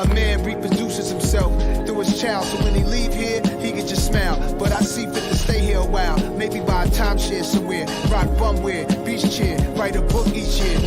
A man reproduces himself through his child, so when he leave here, he can just smile. But I see fit to stay here a while, maybe buy a timeshare somewhere, rock bumwear, beach chair, write a book each year.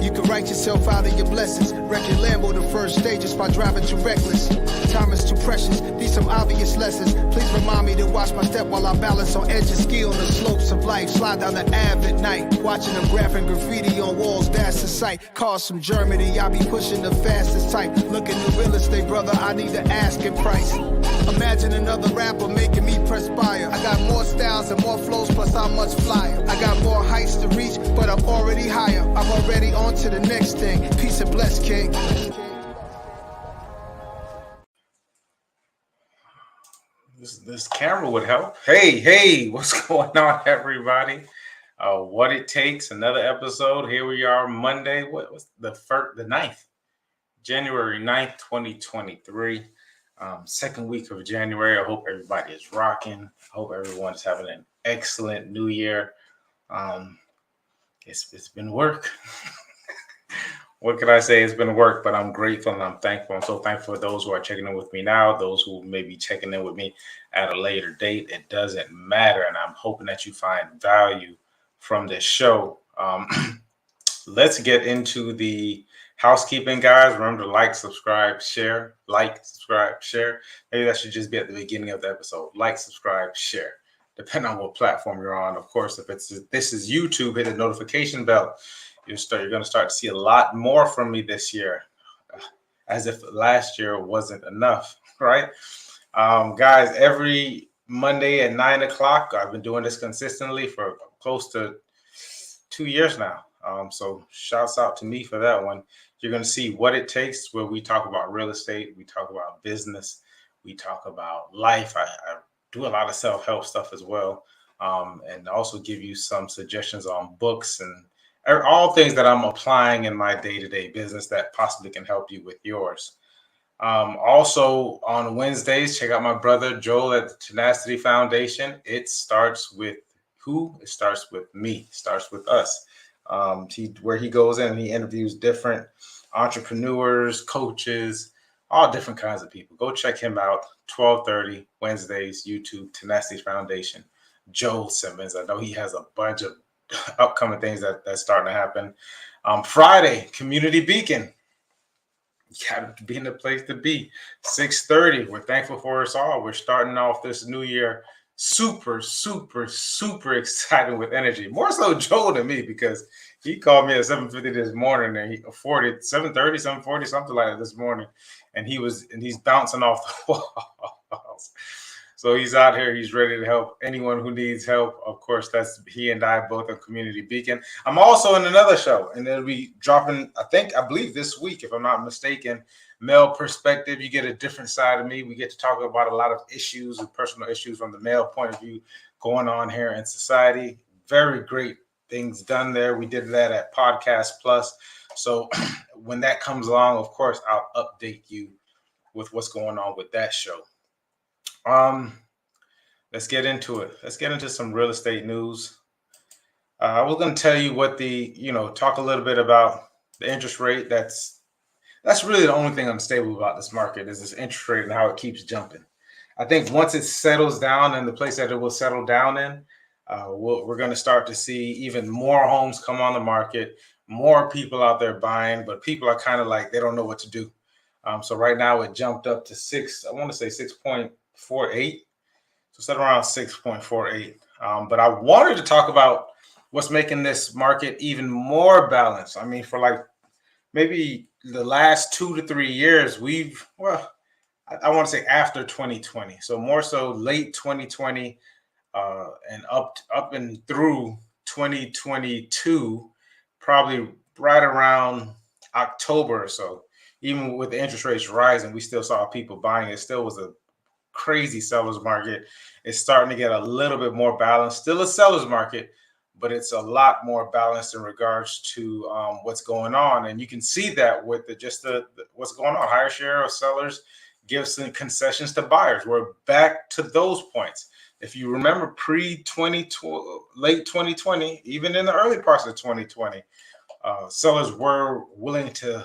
You can write yourself out of your blessings. Wreck your Lambo the first stages by driving too reckless. Time is too precious, these some obvious lessons. Please remind me to watch my step while I balance on edges. Ski on the slopes of life, slide down the Ave at night. Watching them graphing graffiti on walls, that's the sight. Cars from Germany, I be pushing the fastest type. Looking to real estate, brother, I need the asking price. Imagine another rapper making me perspire. I got more styles and more flows, plus I'm much flyer. I got more heights to reach, but I'm already higher. I'm already on to the next thing. Peace and bless, King. This camera would help. Hey, what's going on, everybody? What it takes, another episode. Here we are, Monday. What was the 9th? January 9th, 2023. Second week of January. I hope everybody is rocking. I hope everyone's having an excellent new year. It's been work. What can I say? It's been work, but I'm grateful and I'm thankful. I'm so thankful for those who are checking in with me now, those who may be checking in with me at a later date. It doesn't matter, and I'm hoping that you find value from this show. Let's get into the housekeeping, guys. Remember to like, subscribe, share. Like, subscribe, share. Maybe that should just be at the beginning of the episode. Like, subscribe, share. Depending on what platform you're on. Of course, if this is YouTube, hit the notification bell. You're going to start to see a lot more from me this year, as if last year wasn't enough, right? Guys, every Monday at 9 o'clock, I've been doing this consistently for close to 2 years now. So shouts out to me for that one. You're going to see What It Takes, where we talk about real estate, we talk about business, we talk about life. I do a lot of self-help stuff as well, and also give you some suggestions on books and all things that I'm applying in my day-to-day business that possibly can help you with yours. Also on Wednesdays, check out my brother Joel at the Tenacity Foundation. It starts with who? It starts with me. It starts with us. Where he goes in and he interviews different entrepreneurs, coaches, all different kinds of people. Go check him out. 12:30 Wednesdays, YouTube, Tenacity Foundation. Joel Simmons. I know he has a bunch of upcoming things that's starting to happen. Friday, Community Beacon. You gotta be in the place to be. 6:30. We're thankful for us all. We're starting off this new year super excited with energy. More so Joel than me, because he called me at 7:50 this morning and he afforded 7:30, 7:40, something like that this morning. And he's bouncing off the walls. So he's out here. He's ready to help anyone who needs help. Of course, that's he and I both on Community Beacon. I'm also in another show, and it'll be dropping, I believe this week, if I'm not mistaken. Male Perspective. You get a different side of me. We get to talk about a lot of issues and personal issues from the male point of view going on here in society. Very great things done there. We did that at Podcast Plus. So when that comes along, of course, I'll update you with what's going on with that show. Let's get into it. Let's get into some real estate news. I was going to tell you what talk a little bit about the interest rate. That's really the only thing unstable about this market is this interest rate and how it keeps jumping. I think once it settles down in the place that it will settle down in, we're going to start to see even more homes come on the market, more people out there buying, but people are kind of like, they don't know what to do. So right now it jumped up to 6.48. So set around 6.48. But I wanted to talk about what's making this market even more balanced. I mean, for like maybe the last 2 to 3 years, I want to say after 2020. So more so late 2020 and up and through 2022, probably right around October or so. Even with the interest rates rising, we still saw people buying. It still was a crazy seller's market. It's starting to get a little bit more balanced. Still a seller's market, but it's a lot more balanced in regards to what's going on. And you can see that with what's going on. Higher share of sellers gives some concessions to buyers. We're back to those points. If you remember pre-2020, late 2020, even in the early parts of 2020, sellers were willing to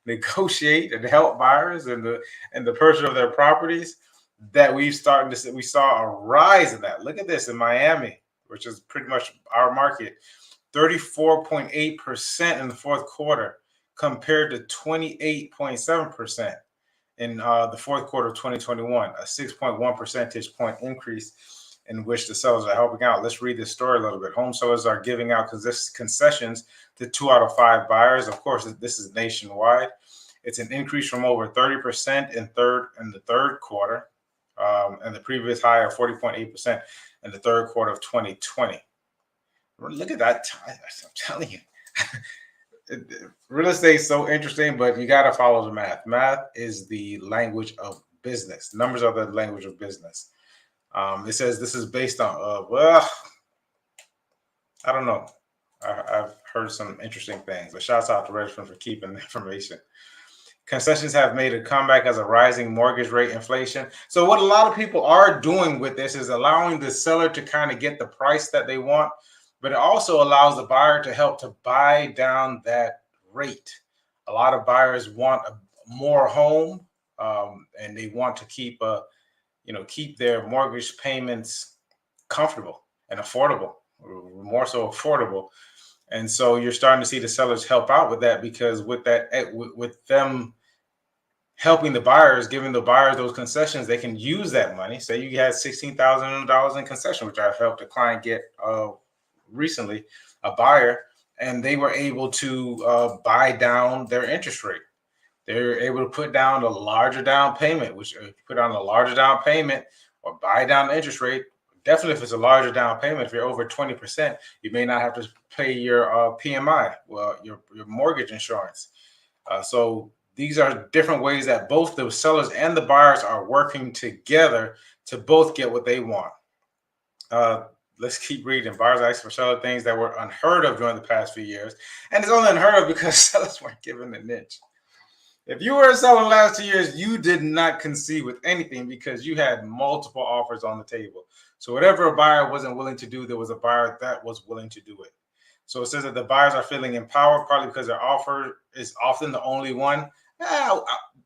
negotiate and help buyers and the purchase of their properties, that we saw a rise in that. Look at this in Miami, which is pretty much our market, 34.8% in the fourth quarter compared to 28.7% in the fourth quarter of 2021, a 6.1 percentage point increase in which the sellers are helping out. Let's read this story a little bit. Home sellers are giving out concessions to 2 out of 5 buyers. Of course, this is nationwide. It's an increase from over 30% in the third quarter, and the previous high of 40.8% in the third quarter of 2020. Look at that. I'm telling you. Real estate is so interesting, but you got to follow the math. Math is the language of business. Numbers are the language of business. It says this is based on, well, I don't know. I've heard some interesting things, but shouts out to Redfin for keeping the information. Concessions have made a comeback as a rising mortgage rate inflation. So what a lot of people are doing with this is allowing the seller to kind of get the price that they want, but it also allows the buyer to help to buy down that rate. A lot of buyers want more home, and they want to keep their mortgage payments comfortable and affordable, more so affordable. And so you're starting to see the sellers help out with that, because with them helping the buyers, giving the buyers those concessions, they can use that money. Say you had $16,000 in concession, which I've helped a client get recently, a buyer, and they were able to buy down their interest rate. They're able to put down a larger down payment, or buy down the interest rate. Definitely, if it's a larger down payment, if you're over 20%, you may not have to pay your PMI, well, your mortgage insurance. So these are different ways that both the sellers and the buyers are working together to both get what they want. Let's keep reading. Buyers asked for seller things that were unheard of during the past few years. And it's only unheard of because sellers weren't given an inch. If you were a seller in the last 2 years, you did not concede with anything because you had multiple offers on the table. So whatever a buyer wasn't willing to do, there was a buyer that was willing to do it. So it says that the buyers are feeling empowered, partly because their offer is often the only one.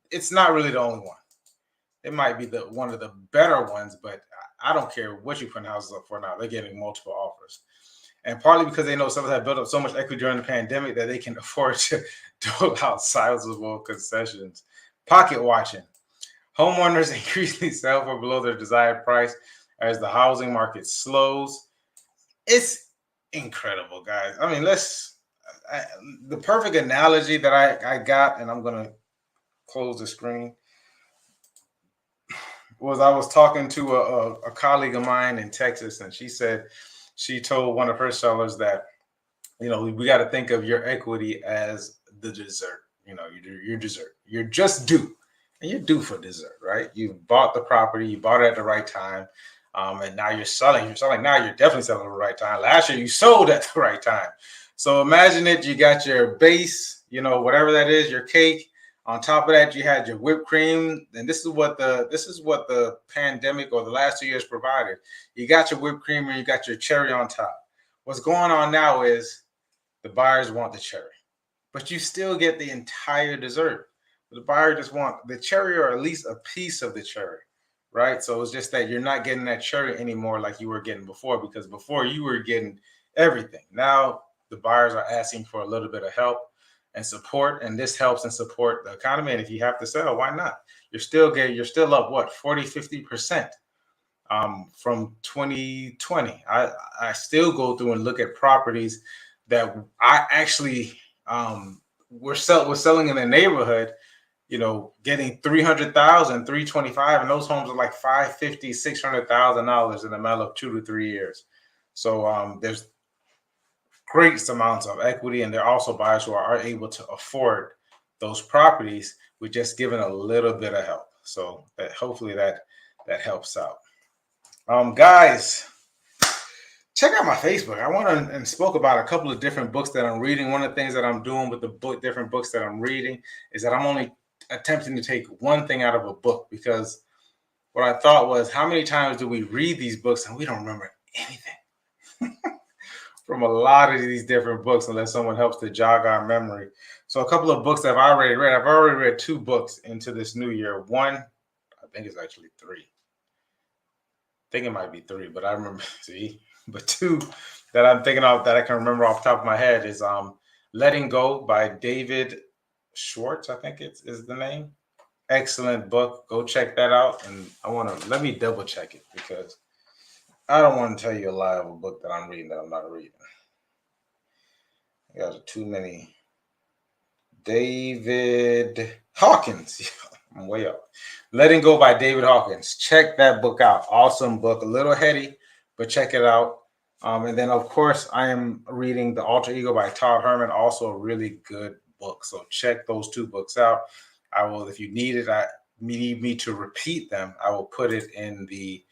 It's not really the only one. It might be one of the better ones, but I don't care what you put houses up for now. They're getting multiple offers. And partly because they know sellers have built up so much equity during the pandemic that they can afford to dole out sizable concessions. Pocket watching. Homeowners increasingly sell for below their desired price as the housing market slows. It's incredible, guys. I mean, the perfect analogy that I got, and I'm going to close the screen, was I was talking to a colleague of mine in Texas, and she said she told one of her sellers that, we got to think of your equity as the dessert. Your dessert. You're just due, and you're due for dessert, right? You bought the property, you bought it at the right time, and now you're selling. You're selling now. You're definitely selling at the right time. Last year you sold at the right time. So imagine it. You got your base, whatever that is, your cake. On top of that, you had your whipped cream, and this is what the pandemic or the last 2 years provided. You got your whipped cream and you got your cherry on top. What's going on now is the buyers want the cherry, but you still get the entire dessert. The buyer just want the cherry, or at least a piece of the cherry, right? So it's just that you're not getting that cherry anymore like you were getting before, because before you were getting everything. Now the buyers are asking for a little bit of help and support, and this helps and support the economy. And if you have to sell, why not? You're still up what, 40-50% from 2020. I still go through and look at properties that I actually we're selling in the neighborhood, getting $300,000, $325,000, and those homes are like $550,000, $600,000 in a matter of 2 to 3 years. So there's great amounts of equity, and there are also buyers who are able to afford those properties with just giving a little bit of help. So that hopefully that helps out. Guys, check out my Facebook. I went and spoke about a couple of different books that I'm reading. One of the things that I'm doing with the different books that I'm reading is that I'm only attempting to take one thing out of a book, because what I thought was, how many times do we read these books and we don't remember anything? from a lot of these different books unless someone helps to jog our memory. So a couple of books that I've already read. I've already read 2 books into this new year. One, I think it's actually 3. I think it might be 3, but I remember but 2 that I'm thinking of that I can remember off the top of my head is Letting Go by David Schwartz, I think is the name. Excellent book. Go check that out. And let me double check it because I don't want to tell you a lie of a book that I'm reading that I'm not reading. I got too many. David Hawkins. I'm way up. Letting Go by David Hawkins. Check that book out. Awesome book. A little heady, but check it out. And then, of course, I am reading The Alter Ego by Todd Herman. Also a really good book. So check those 2 books out. I will, if you need me to repeat them, I will put it in the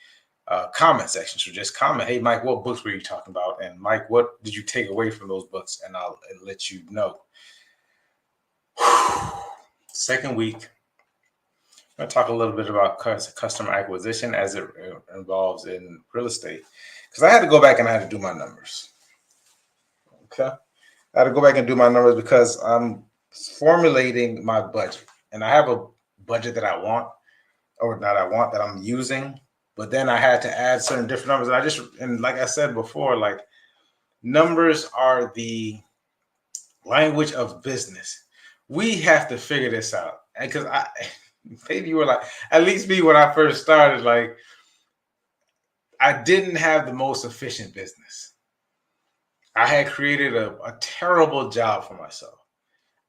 comment section. So just comment, hey, Mike, what books were you talking about? And Mike, what did you take away from those books? And I'll let you know. Second week, I'm going to talk a little bit about customer acquisition as it involves in real estate. Because I had to go back and I had to do my numbers. Okay. I had to go back and do my numbers because I'm formulating my budget. And I have a budget that I want, or not I want, that I'm using. But then I had to add certain different numbers. And like I said before, like numbers are the language of business. We have to figure this out. And because maybe you were like, at least me when I first started, like I didn't have the most efficient business. I had created a terrible job for myself.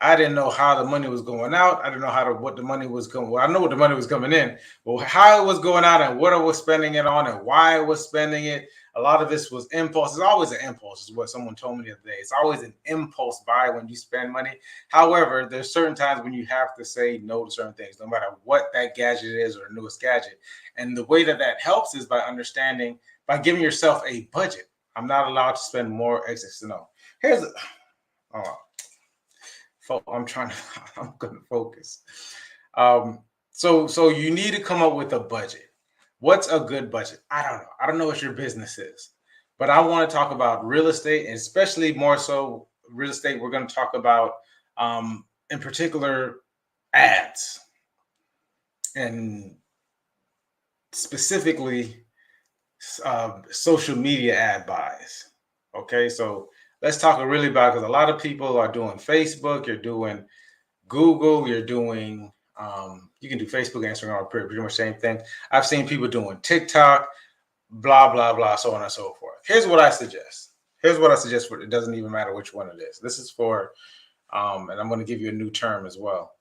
I didn't know how the money was going out. I didn't know what the money was going. Well, I know what the money was coming in, but how it was going out and what I was spending it on and why I was spending it. A lot of this was impulse. It's always an impulse, is what someone told me the other day. It's always an impulse buy when you spend money. However, there's certain times when you have to say no to certain things, no matter what that gadget is or the newest gadget. And the way that helps is by giving yourself a budget. I'm not allowed to spend more excess to know. I'm going to focus. So you need to come up with a budget. What's a good budget? I don't know. I don't know what your business is, but I want to talk about real estate, and especially more so real estate. We're going to talk about, in particular, ads, and specifically social media ad buys. Okay, so let's talk really about, because a lot of people are doing Facebook, you're doing Google, you're doing, you can do Facebook, Instagram, pretty much the same thing. I've seen people doing TikTok, blah, blah, blah, so on and so forth. Here's what I suggest. For it doesn't even matter which one it is. This is for, and I'm going to give you a new term as well.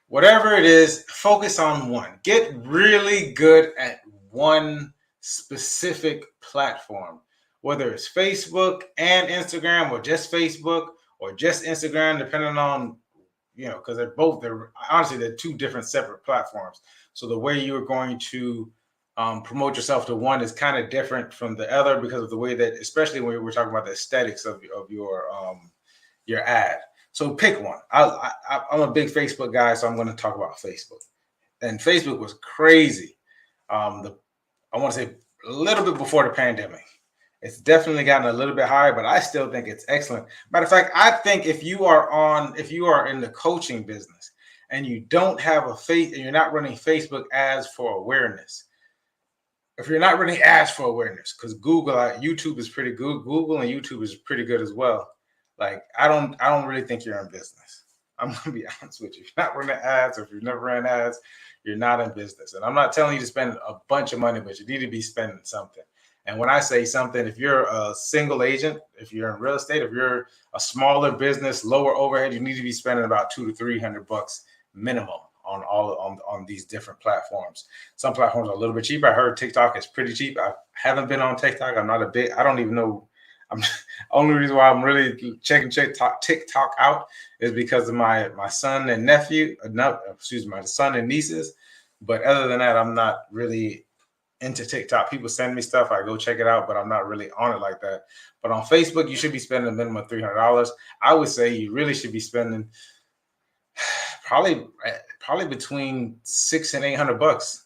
Whatever it is, focus on one. Get really good at one specific platform. Whether it's Facebook and Instagram, or just Facebook, or just Instagram, depending on, because they're honestly, they're 2 different separate platforms. So the way you're going to promote yourself to one is kind of different from the other because of the way that, especially when we're talking about the aesthetics of your ad. So pick one. I'm a big Facebook guy, so I'm going to talk about Facebook. And Facebook was crazy. I want to say a little bit before the pandemic. It's definitely gotten a little bit higher, but I still think it's excellent. Matter of fact, I think if you are in the coaching business and you don't have and you're not running Facebook ads for awareness, if you're not running ads for awareness, because YouTube is pretty good. Google and YouTube is pretty good as well. Like, I don't really think you're in business. I'm going to be honest with you. If you're not running ads, or if you've never ran ads, you're not in business. And I'm not telling you to spend a bunch of money, but you need to be spending something. And when I say something, if you're a single agent, if you're in real estate, if you're a smaller business, lower overhead, you need to be spending about $200 to $300 minimum on these different platforms. Some platforms are a little bit cheaper. I heard TikTok is pretty cheap. I haven't been on TikTok. I don't even know. Only reason why I'm really checking TikTok out is because of my son and nephew. My son and nieces. But other than that, I'm not really into TikTok. People send me stuff, I go check it out, but I'm not really on it like that. But on Facebook, you should be spending a minimum of $300. I would say you really should be spending probably between $600 and $800.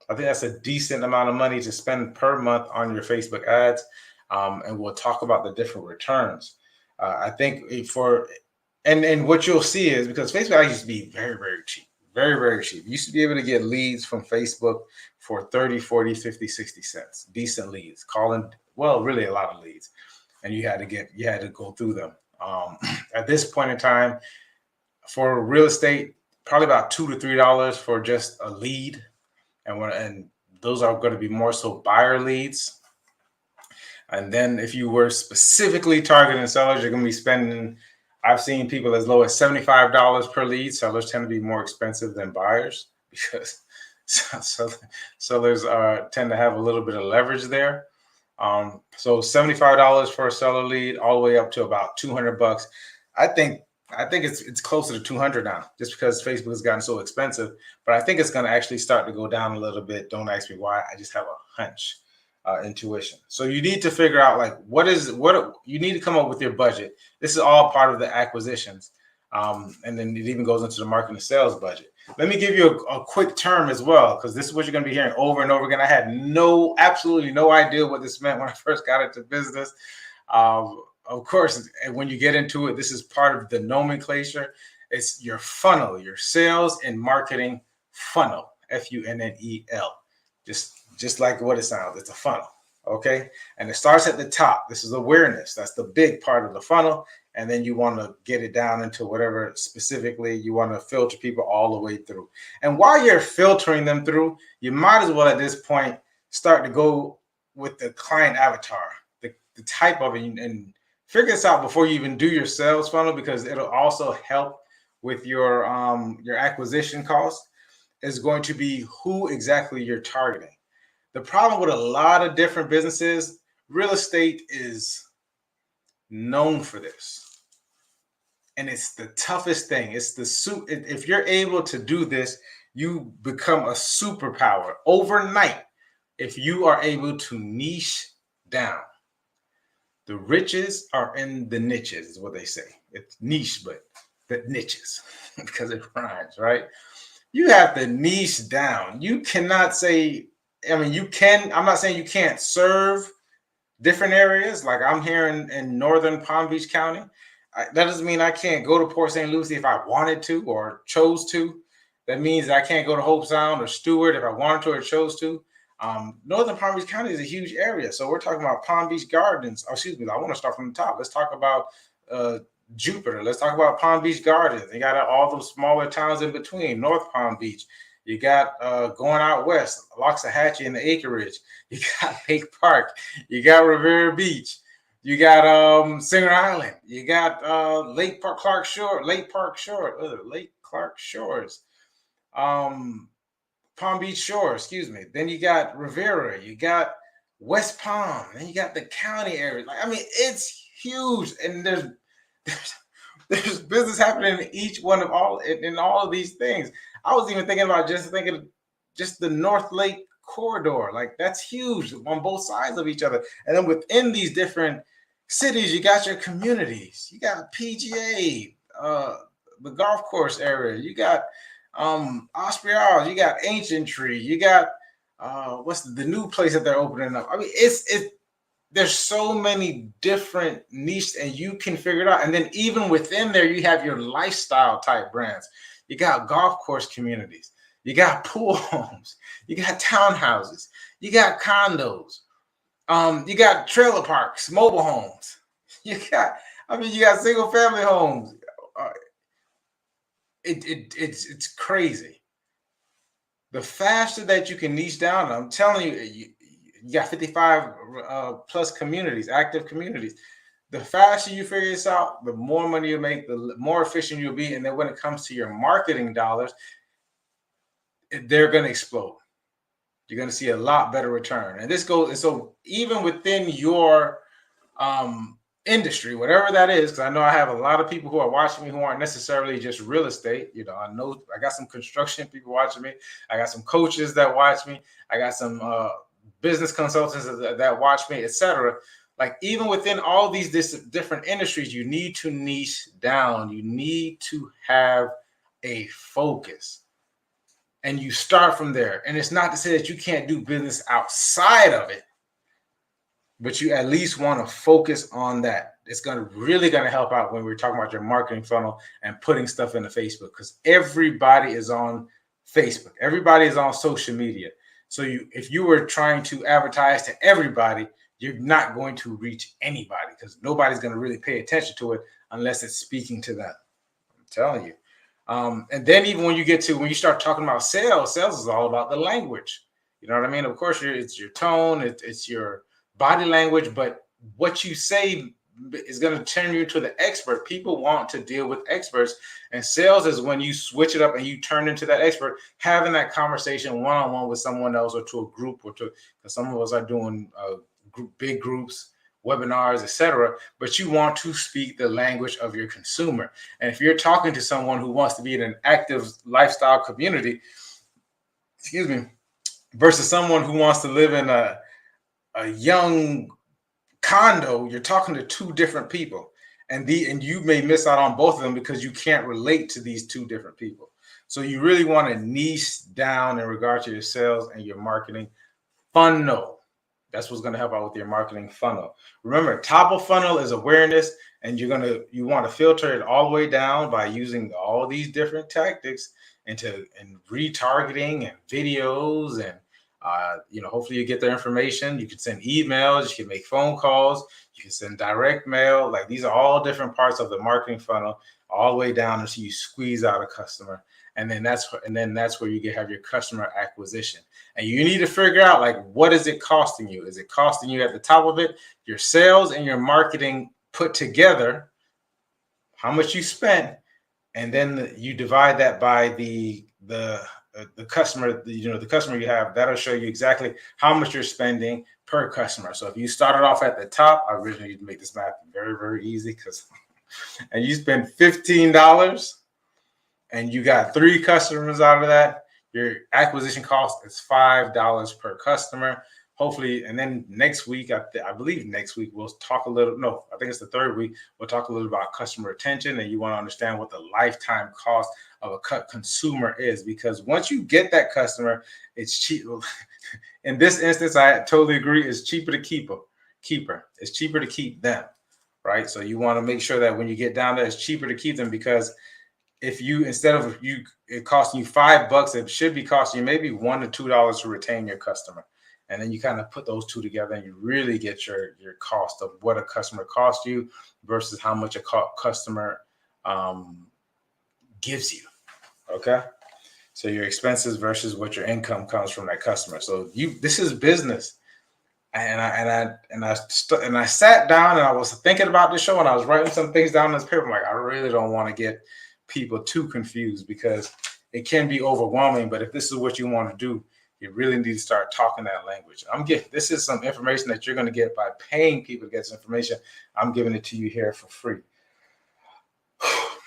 I think that's a decent amount of money to spend per month on your Facebook ads. and we'll talk about the different returns. I think and what you'll see is because Facebook used to be very, very cheap, very, very cheap. You used to be able to get leads from Facebook for 30, 40, 50, 60 cents, decent leads, really a lot of leads. And you had to go through them. At this point in time, for real estate, probably about $2 to $3 for just a lead. And those are going to be more so buyer leads. And then if you were specifically targeting sellers, you're going to be spending, I've seen people as low as $75 per lead. Sellers tend to be more expensive than buyers because sellers tend to have a little bit of leverage there. So $75 for a seller lead, all the way up to about $200. I think it's closer to 200 now, just because Facebook has gotten so expensive. But I think it's going to actually start to go down a little bit. Don't ask me why. I just have a hunch. Intuition. So you need to figure out like what you need to come up with your budget. This is all part of the acquisitions, and then it even goes into the marketing and sales budget. Let me give you a quick term as well, because this is what you're going to be hearing over and over again. I had absolutely no idea what this meant when I first got into business. Of course, when you get into it, this is part of the nomenclature. It's your funnel, your sales and marketing funnel, FUNNEL. Just like what it sounds, it's a funnel, okay? And it starts at the top. This is awareness. That's the big part of the funnel. And then you want to get it down into whatever specifically you want to filter people all the way through. And while you're filtering them through, you might as well at this point start to go with the client avatar, the type of it, and figure this out before you even do your sales funnel, because it'll also help with your acquisition cost. Is going to be who exactly you're targeting. The problem with a lot of different businesses, real estate is known for this. And it's the toughest thing. It's if you're able to do this, you become a superpower overnight if you are able to niche down. The riches are in the niches, is what they say. It's niche, but the niches, because it rhymes, right? You have to niche down. You cannot say, you can. I'm not saying you can't serve different areas. Like I'm here in northern Palm Beach County. That doesn't mean I can't go to Port St. Lucie if I wanted to or chose to. That means I can't go to Hope Sound or Stewart if I wanted to or chose to. Northern Palm Beach County is a huge area. So we're talking about Palm Beach Gardens. I want to start from the top. Let's talk about Jupiter. Let's talk about Palm Beach Gardens. You got all those smaller towns in between. North Palm Beach. You got going out west, Loxahatchee and the acreage. You got Lake Park. You got Rivera Beach. You got Singer Island. You got Lake Clark Shores. Palm Beach Shore, excuse me. Then you got Rivera. You got West Palm. Then you got the county area. It's huge, and there's business happening in each one of all of these things. I was even thinking about just the North Lake corridor. Like that's huge on both sides of each other. And then within these different cities, you got your communities. You got PGA, the golf course area. You got Osprey Isles. You got Ancient Tree. You got what's the new place that they're opening up? There's so many different niches, and you can figure it out. And then even within there, you have your lifestyle type brands. You got golf course communities. You got pool homes. You got townhouses. You got condos. You got trailer parks, mobile homes. You got single family homes. It's crazy. The faster that you can niche down, I'm telling you, you got 55 plus communities, active communities. The faster you figure this out, the more money you make, the more efficient you'll be. And then when it comes to your marketing dollars, they're going to explode. You're going to see a lot better return. And so even within your industry, whatever that is, because I know I have a lot of people who are watching me who aren't necessarily just real estate. I know I got some construction people watching me. I got some coaches that watch me. I got some business consultants that watch me, etc. Like even within all these different industries, you need to niche down. You need to have a focus. And you start from there. And it's not to say that you can't do business outside of it. but you at least want to focus on that. It's really going to help out when we're talking about your marketing funnel and putting stuff into Facebook, because everybody is on Facebook. Everybody is on social media. So if you were trying to advertise to everybody, you're not going to reach anybody, because nobody's going to really pay attention to it unless it's speaking to them. I'm telling you. And then even when you start talking about sales is all about the language. You know what I mean? Of course, it's your tone, it's your body language, but what you say is going to turn you into the expert. People want to deal with experts, and sales is when you switch it up and you turn into that expert, having that conversation one-on-one with someone else, or to a group, because some of us are doing big groups, webinars, etc. But you want to speak the language of your consumer. And if you're talking to someone who wants to be in an active lifestyle community, versus someone who wants to live in a young condo, you're talking to two different people, and you may miss out on both of them because you can't relate to these two different people. So you really want to niche down in regard to your sales and your marketing funnel. That's what's going to help out with your marketing funnel. Remember, top of funnel is awareness, and you want to filter it all the way down by using all these different tactics and retargeting and videos, and hopefully you get their information. You can send emails, you can make phone calls, you can send direct mail. Like, these are all different parts of the marketing funnel, all the way down until you squeeze out a customer. And then that's where you have your customer acquisition. And you need to figure out, like, what is it costing you? Is it costing you at the top of it, your sales and your marketing put together, how much you spent, and then you divide that by the customer, the customer you have. That'll show you exactly how much you're spending per customer. So if you started off at the top, I originally used to make this math very, very easy, and you spend $15 and you got 3 customers out of that, your acquisition cost is $5 per customer. Hopefully, and then next week, I believe next week, we'll talk a little, no, I think it's the 3rd week, we'll talk a little about customer retention, and you want to understand what the lifetime cost of a consumer is, because once you get that customer, it's cheap. In this instance, I totally agree, it's cheaper to keep her. It's cheaper to keep them, right? So you want to make sure that when you get down there, it's cheaper to keep them, because if it costing you $5, it should be costing you maybe $1 to $2 to retain your customer. And then you kind of put those two together, and you really get your cost of what a customer costs you versus how much a customer gives you. Okay, so your expenses versus what your income comes from that customer. So this is business. And I sat down and I was thinking about this show, and I was writing some things down on this paper. I'm like, I really don't want to get people too confused, because it can be overwhelming. But if this is what you want to do, you really need to start talking that language. This is some information that you're going to get by paying people to get this information. I'm giving it to you here for free.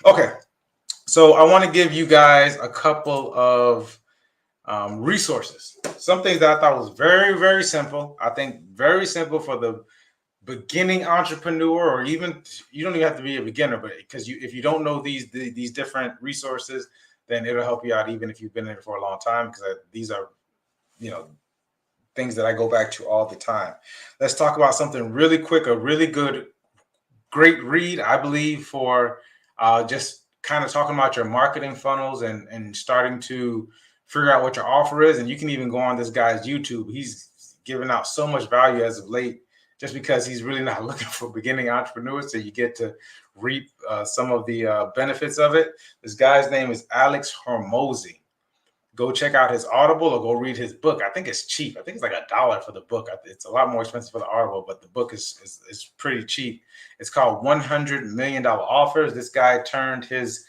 Okay, so I want to give you guys a couple of resources. Some things that I thought was very, very simple. I think very simple for the beginning entrepreneur, or even, you don't even have to be a beginner, but because if you don't know these different resources, then it'll help you out even if you've been in it for a long time, because these are things that I go back to all the time. Let's talk about something really quick, a really great read, I believe, for just kind of talking about your marketing funnels and starting to figure out what your offer is. And you can even go on this guy's YouTube. He's given out so much value as of late, just because he's really not looking for beginning entrepreneurs, so you get to reap some of the benefits of it. This guy's name is Alex Hormozi. Go check out his Audible or go read his book. I think it's cheap. I think it's like $1 for the book. It's a lot more expensive for the Audible, but the book is pretty cheap. It's called $100 Million Offers. This guy turned his,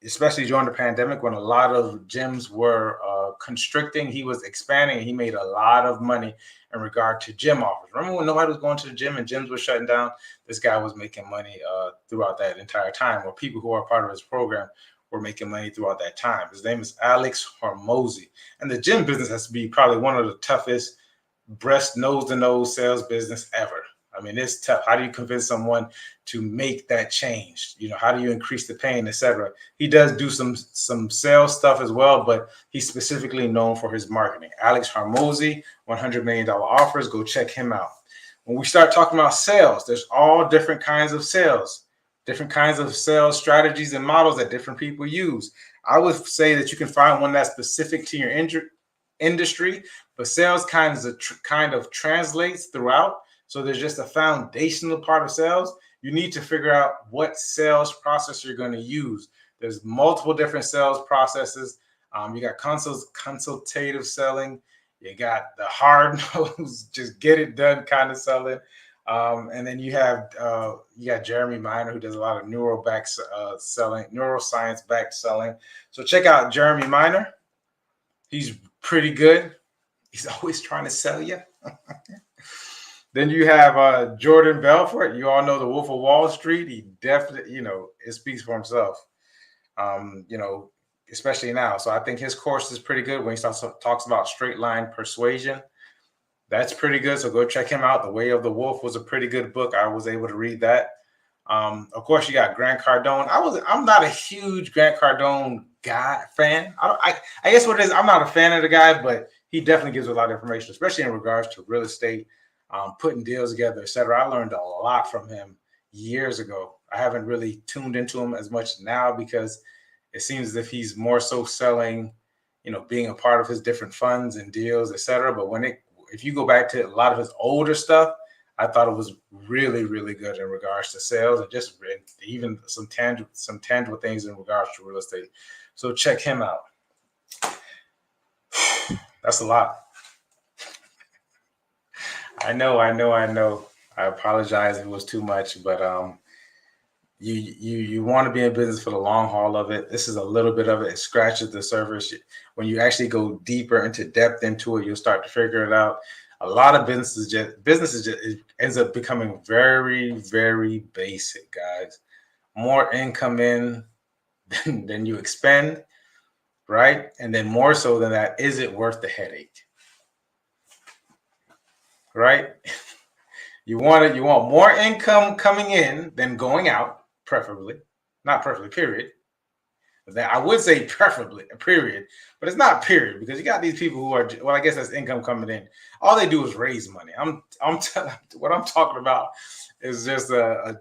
especially during the pandemic when a lot of gyms were constricting, he was expanding, and he made a lot of money in regard to gym offers. Remember when nobody was going to the gym and gyms were shutting down? This guy was making money throughout that entire time, or people who are part of his program were making money throughout that time. His name is Alex Hormozi. And the gym business has to be probably one of the toughest nose-to-nose sales business ever. I mean, it's tough. How do you convince someone to make that change? How do you increase the pain, etc.? He does do some sales stuff as well, but he's specifically known for his marketing. Alex Hormozi, $100 Million Offers. Go check him out. when we start talking about sales, there's all different kinds of sales strategies and models that different people use. I would say that you can find one that's specific to your industry, but sales kind of translates throughout. So there's just a foundational part of sales. You need to figure out what sales process you're going to use. There's multiple different sales processes. You got consultative selling. You got the hard nose, just get it done kind of selling. And then you got Jeremy Miner, who does a lot of neuroscience backed selling. So check out Jeremy Miner. He's pretty good. He's always trying to sell you. Then you have Jordan Belfort. You all know the Wolf of Wall Street. He definitely, it speaks for himself. Especially now. So I think his course is pretty good when he talks about straight line persuasion. That's pretty good. So go check him out. The Way of the Wolf was a pretty good book. I was able to read that. Of course, you got Grant Cardone. I'm not a huge Grant Cardone fan. I guess what it is, I'm not a fan of the guy, but he definitely gives a lot of information, especially in regards to real estate, putting deals together, etc. I learned a lot from him years ago. I haven't really tuned into him as much now because it seems as if he's more so selling, being a part of his different funds and deals, etc. But if you go back to a lot of his older stuff, I thought it was really, really good in regards to sales and just even some tangible things in regards to real estate. So check him out. That's a lot. I know. I apologize if it was too much, but you want to be in business for the long haul of it. This is a little bit of it. It scratches the surface. When you actually go deeper into depth into it, you'll start to figure it out. A lot of businesses it ends up becoming very, very basic, guys. More income in than you expend, right? And then more so than that, is it worth the headache? Right? You want more income coming in than going out, preferably. Not preferably, period. I would say preferably, period, but it's not period because you got these people who are, well, I guess that's income coming in. All they do is raise money. What I'm talking about is just a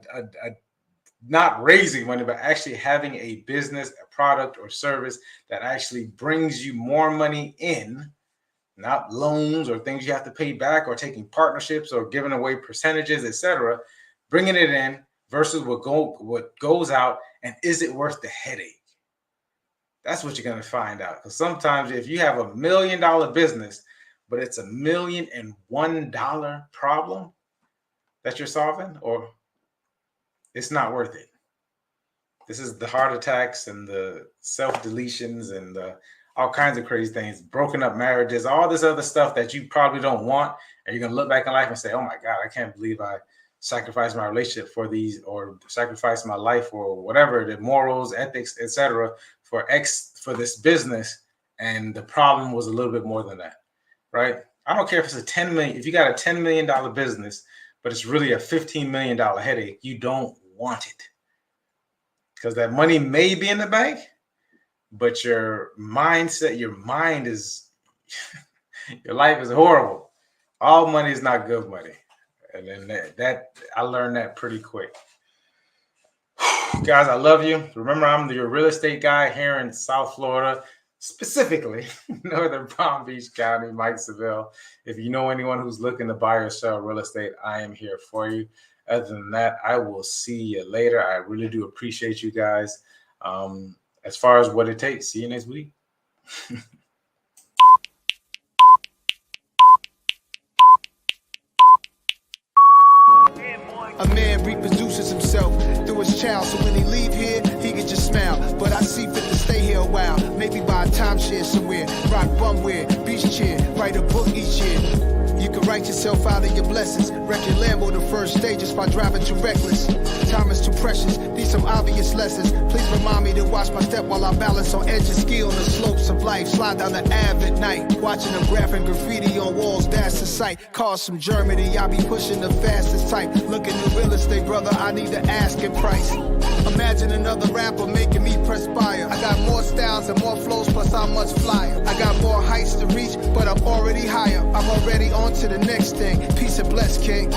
not raising money, but actually having a business, a product or service that actually brings you more money in, not loans or things you have to pay back or taking partnerships or giving away percentages, etc. Bringing it in versus what goes out, and is it worth the headache? That's what you're going to find out. Because sometimes if you have $1 million business, but it's $1 million and $1 problem that you're solving, or it's not worth it. This is the heart attacks and the self-deletions and all kinds of crazy things, broken up marriages, all this other stuff that you probably don't want. And you're going to look back in life and say, oh my God, I can't believe I sacrificed my relationship for these, or sacrificed my life or whatever, the morals, ethics, etc. for this business. And the problem was a little bit more than that, right? I don't care if it's if you got a $10 million business, but it's really a $15 million headache, you don't want it. Because that money may be in the bank, but your mindset, your mind is, your life is horrible. All money is not good money. And then that I learned that pretty quick. Guys, I love you. Remember, I'm your real estate guy here in South Florida, specifically Northern Palm Beach County, Mike Seville. If you know anyone who's looking to buy or sell real estate, I am here for you. Other than that, I will see you later. I really do appreciate you guys. As far as what it takes, see you next week. A man reproduces himself through his child, so when he leave here, he can just smile. But I see fit to stay here a while, maybe buy a timeshare somewhere, rock bumwear, beach chair, write a book each year. You can write yourself out of your blessings, wreck your Lambo the first stages by driving too reckless. Time is too precious, these some obvious lessons. Please remind me to watch my step while I balance on edge of skill on the slopes of life. Slide down the Ave at night, watching them graphing graffiti on walls, that's the sight. Cars from Germany, I be pushing the fastest type. Looking at real estate, brother, I need to ask in price. Imagine another rapper making me perspire. I got more styles and more flows, plus I'm much flyer. I got more heights to reach, but I'm already higher. I'm already on to the next thing. Peace and bless, King.